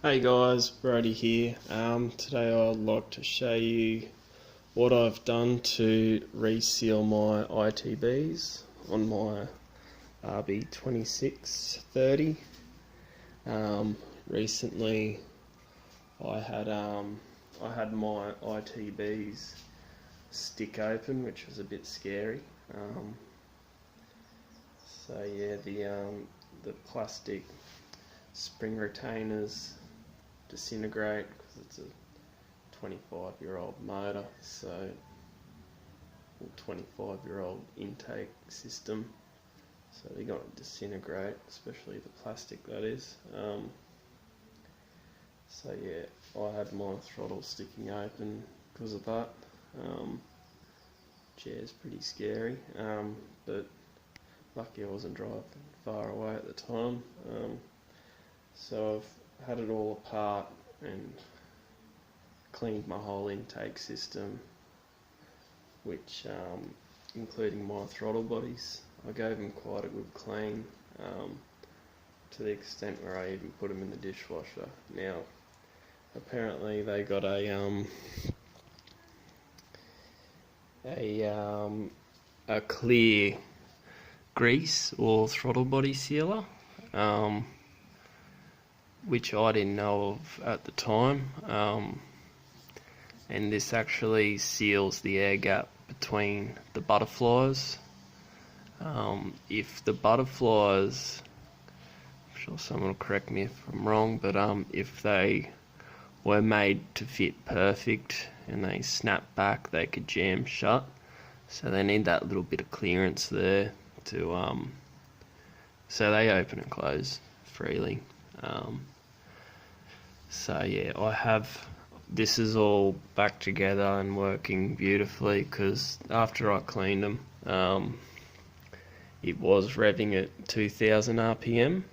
Hey guys, Brody here. Today I'd like to show you what I've done to reseal my ITBs on my RB26 30. Recently I had my ITBs stick open, which was a bit scary. So yeah, the plastic spring retainers disintegrate because it's a 25-year-old motor, so 25-year-old intake system, so they're going to disintegrate, especially the plastic, that is. So yeah, I had my throttle sticking open because of that. It's pretty scary, but lucky I wasn't driving far away at the time. So I've had it all apart and cleaned my whole intake system, which including my throttle bodies. I gave them quite a good clean, to the extent where I even put them in the dishwasher. Now, apparently they got a clear grease or throttle body sealer, which I didn't know of at the time, and this actually seals the air gap between the butterflies. If the butterflies, I'm sure someone will correct me if I'm wrong, but if they were made to fit perfect and they snap back, they could jam shut. So they need that little bit of clearance there to so they open and close freely. So yeah, this is all back together and working beautifully, because after I cleaned them, it was revving at 2000 RPM,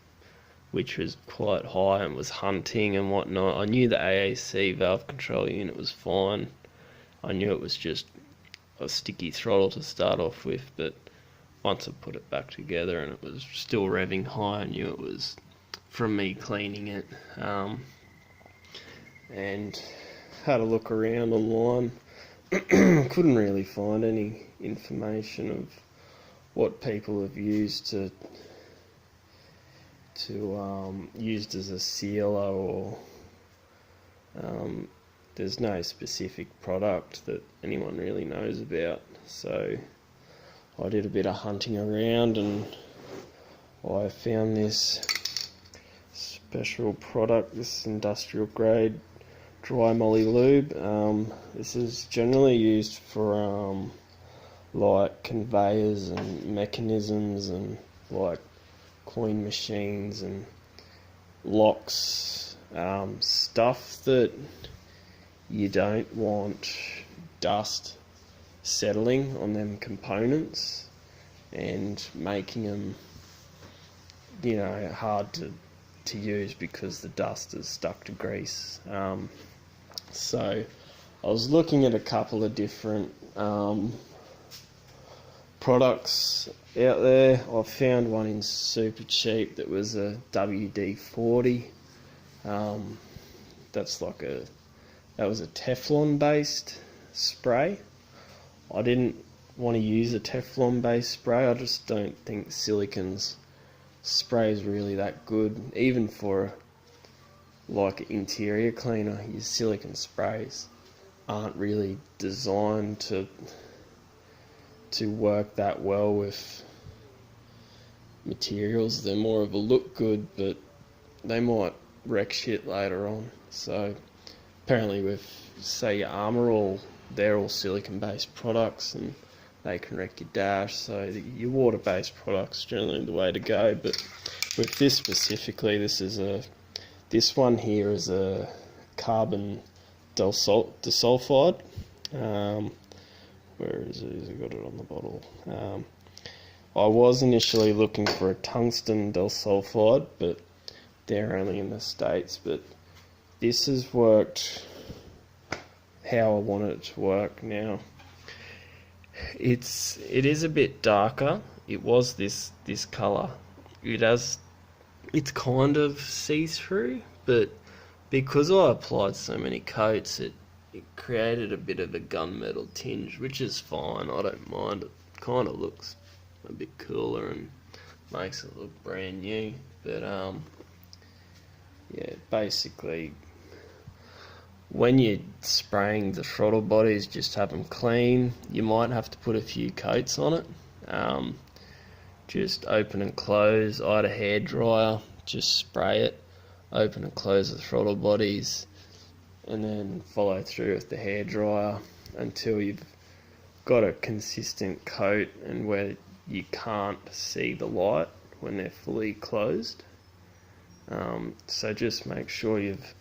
which was quite high and was hunting and whatnot. I knew the AAC valve control unit was fine. I knew it was just a sticky throttle to start off with, but once I put it back together and it was still revving high, I knew it was from me cleaning it. And had a look around online. Couldn't really find any information of what people have used used as a sealer, or there's no specific product that anyone really knows about. So I did a bit of hunting around and I found this special product, this industrial grade dry moly lube. This is generally used for like conveyors and mechanisms and like coin machines and locks, stuff that you don't want dust settling on them components and making them, hard to use because the dust is stuck to grease. So I was looking at a couple of different products out there. I found one in super cheap that was a WD-40. That was a Teflon based spray. I didn't want to use a Teflon based spray. I just don't think silicon's spray is really that good, even for like an interior cleaner. Your silicone sprays aren't really designed to work that well with materials. They're more of a look good, but they might wreck shit later on. So apparently with, say, your Armour All, they're all silicone based products and they can wreck your dash. So your water based products generally the way to go. But with this specifically, this one here is a carbon disulfide. Where is it? I got it on the bottle. I was initially looking for a tungsten disulfide, but they're only in the States. But this has worked how I wanted it to work. Now, it is a bit darker. It was this colour. It's kind of see-through, but because I applied so many coats, it created a bit of a gunmetal tinge, which is fine. I don't mind. It kind of looks a bit cooler and makes it look brand new. But yeah, basically, when you're spraying the throttle bodies, just have them clean. You might have to put a few coats on it. Just open and close. I had a hairdryer, just spray it, open and close the throttle bodies, and then follow through with the hairdryer until you've got a consistent coat and where you can't see the light when they're fully closed. So just make sure you've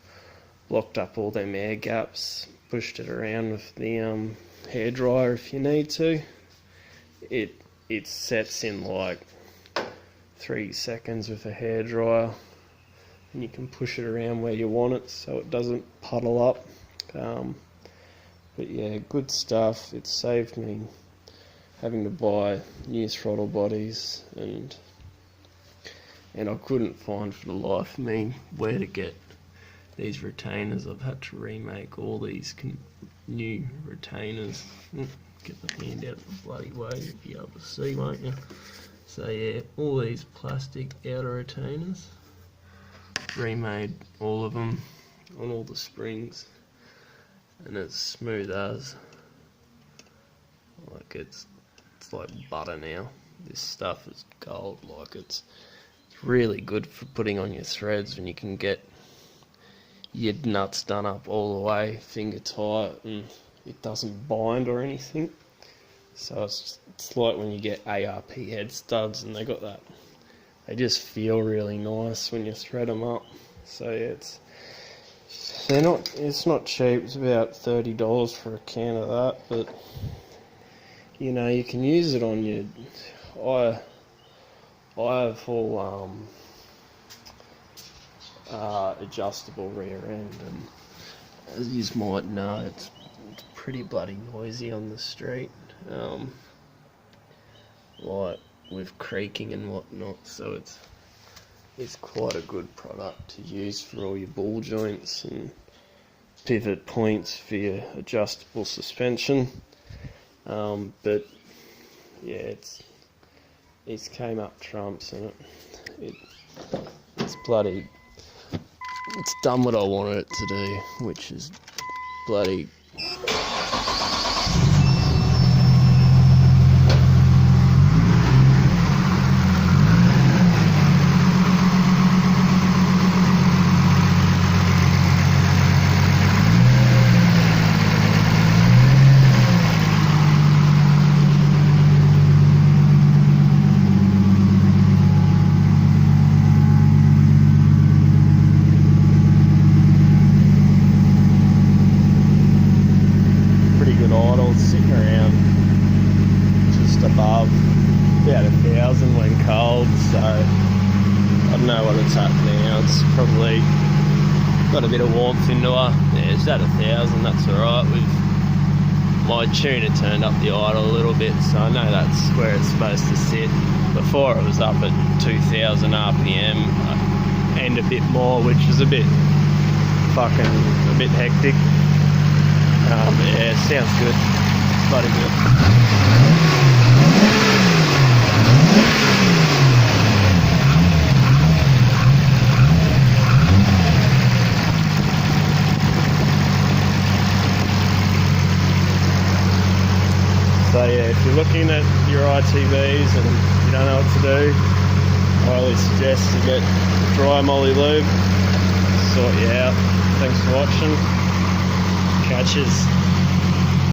blocked up all them air gaps, pushed it around with the hairdryer if you need to. It sets in like 3 seconds with a hairdryer, and you can push it around where you want it so it doesn't puddle up. But yeah, good stuff. It saved me having to buy new throttle bodies, and I couldn't find for the life of me where to get these retainers. I've had to remake all these new retainers. Get the hand out of the bloody way, you'll be able to see, won't you? So yeah, all these plastic outer retainers, remade all of them on all the springs, and it's smooth as, like it's like butter now. This stuff is gold. Like it's really good for putting on your threads when you can get your nuts done up all the way, finger tight, and it doesn't bind or anything. So it's like when you get ARP head studs, and they got that, they just feel really nice when you thread them up. So yeah, it's not cheap. It's about $30 for a can of that, but you know, you can use it on your, I have full adjustable rear end, and as you might know, it's pretty bloody noisy on the street, like with creaking and whatnot. So it's quite a good product to use for all your ball joints and pivot points for your adjustable suspension. But yeah, it's came up trumps, and it's bloody, it's done what I wanted it to do, which is bloody idle, sitting around just above about 1,000 when cold. So I don't know what it's at now. It's probably got a bit of warmth into her. Yeah, it's at 1,000. That's alright. With my tuner turned up the idle a little bit, so I know that's where it's supposed to sit. Before it was up at 2,000 RPM and a bit more, which is a bit hectic. Yeah, sounds good. Bloody good. So yeah, if you're looking at your ITBs and you don't know what to do, I highly suggest you get dry moly lube. Sort you out. Thanks for watching. Catches.